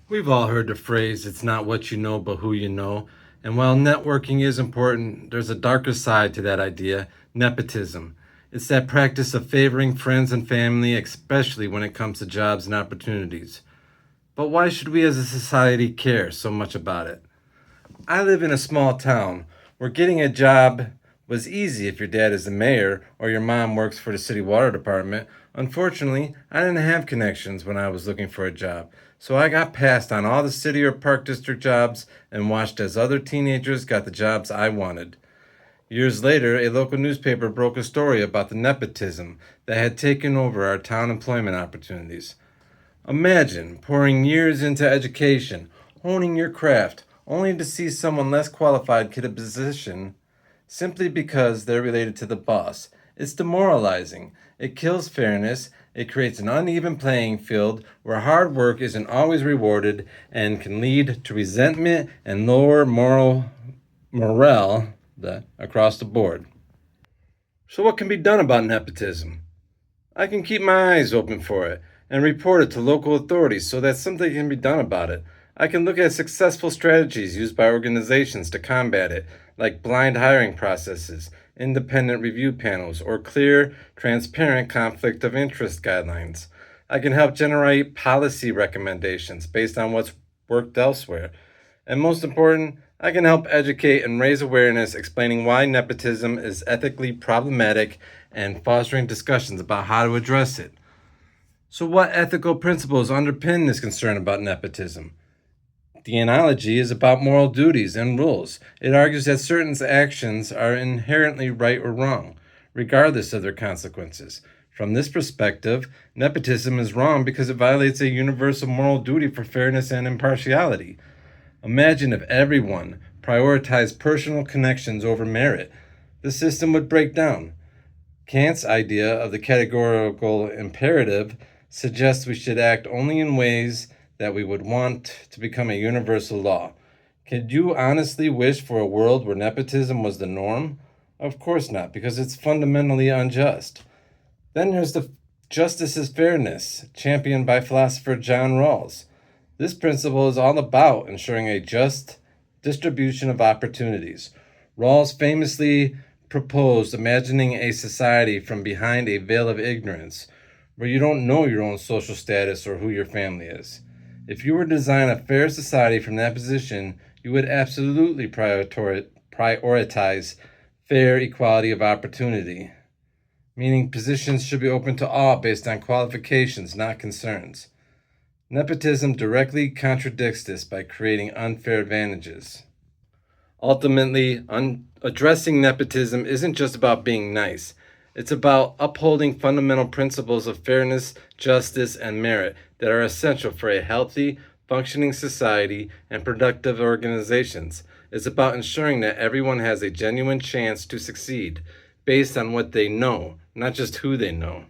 We've all heard the phrase, it's not what you know, but who you know. And while networking is important, there's a darker side to that idea, nepotism. It's that practice of favoring friends and family, especially when it comes to jobs and opportunities. But why should we as a society care so much about it? I live in a small town where getting a job was easy if your dad is the mayor or your mom works for the city water department. Unfortunately, I didn't have connections when I was looking for a job, so I got passed on all the city or park district jobs and watched as other teenagers got the jobs I wanted. Years later, a local newspaper broke a story about the nepotism that had taken over our town employment opportunities. Imagine pouring years into education, honing your craft, only to see someone less qualified get a position simply because they're related to the boss. It's demoralizing. It kills fairness. It creates an uneven playing field where hard work isn't always rewarded and can lead to resentment and lower morale across the board. So, what can be done about nepotism? I can keep my eyes open for it and report it to local authorities so that something can be done about it. I can look at successful strategies used by organizations to combat it, like blind hiring processes, independent review panels, or clear, transparent conflict of interest guidelines. I can help generate policy recommendations based on what's worked elsewhere. And most important, I can help educate and raise awareness explaining why nepotism is ethically problematic and fostering discussions about how to address it. So, what ethical principles underpin this concern about nepotism? The analogy is about moral duties and rules. It argues that certain actions are inherently right or wrong, regardless of their consequences. From this perspective, nepotism is wrong because it violates a universal moral duty for fairness and impartiality. Imagine if everyone prioritized personal connections over merit. The system would break down. Kant's idea of the categorical imperative suggests we should act only in ways that we would want to become a universal law. Could you honestly wish for a world where nepotism was the norm? Of course not, because it's fundamentally unjust. Then there's the justice is fairness, championed by philosopher John Rawls. This principle is all about ensuring a just distribution of opportunities. Rawls famously proposed imagining a society from behind a veil of ignorance, where you don't know your own social status or who your family is. If you were to design a fair society from that position, you would absolutely prioritize fair equality of opportunity, meaning positions should be open to all based on qualifications, not concerns. Nepotism directly contradicts this by creating unfair advantages. Ultimately, addressing nepotism isn't just about being nice. It's about upholding fundamental principles of fairness, justice, and merit that are essential for a healthy, functioning society and productive organizations. It's about ensuring that everyone has a genuine chance to succeed based on what they know, not just who they know.